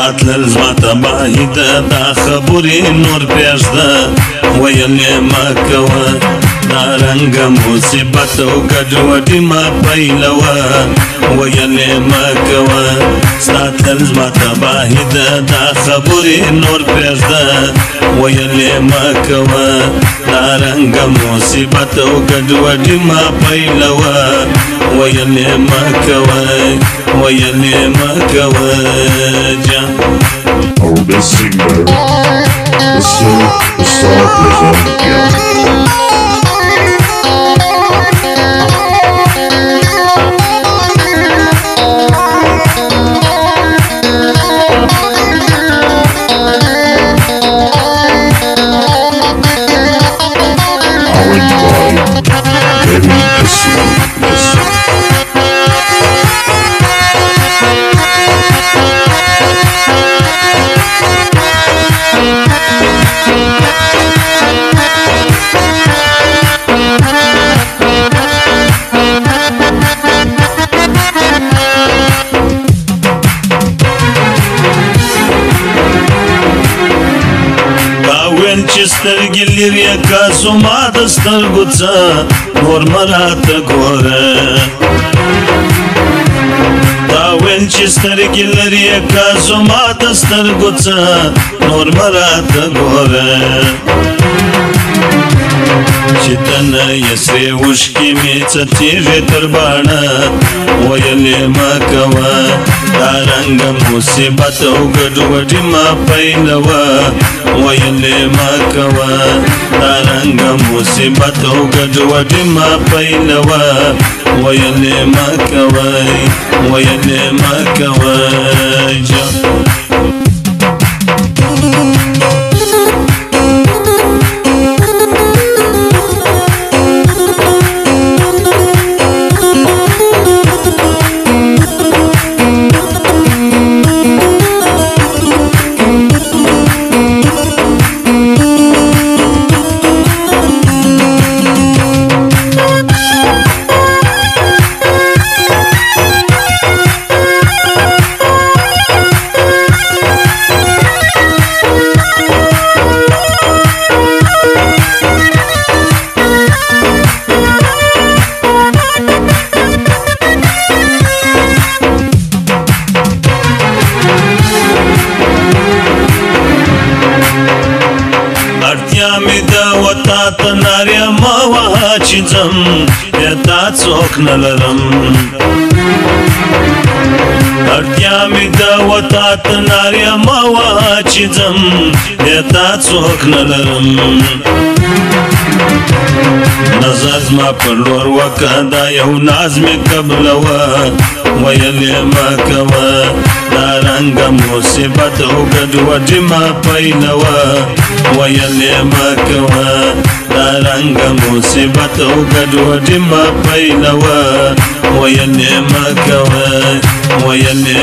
راتلل زما تباهي ده دا خبرې نور پرېږده ویلې مه کوه دا رنګه مصیبت او ګډوډي مه پیلوه ویلې مه کوه ستا تلل زما تباهي ده دا خبرې نور پرېږده ویلې مه کوه دا رنګه مصیبت او ګډوډي مه پیلوه ویلې مه کوه ویلې مه کوه جان Our best singer, the star present, چې سترګې لرې که زما د سترګو څه نور مه راته ګوره دا ویل چې سترګې لرې که زما د سترګو څه نور مه راته ګوره چې ته نه یې سرې اوښکې مې څه تېږې تر باڼه ویلې مه کوه دا رنګه مصیبت او ګډوډي مه پیلوه ویلې مه کوه دا رنګه مصیبت او ګډوډي مه پیلوه ویلې مه کوه ویلې مه کوه مې ده وتا ته نارې مه وهه چې ځم بیا تا څوک نه لرم اړتیا مې ده وتا ته نارې مه وهه چې ځم بیا تا څوک نه لرم نظر زما پر لور وکړه دا یو ناز مې قبلوه ویلې مه کوه دا رنګه مصیبت او ګډوډي مه پیلوه ویلې مه کوه دا رنګه مصیبت او ګډوډي مه پیلوه ویلې مه کوه ویلې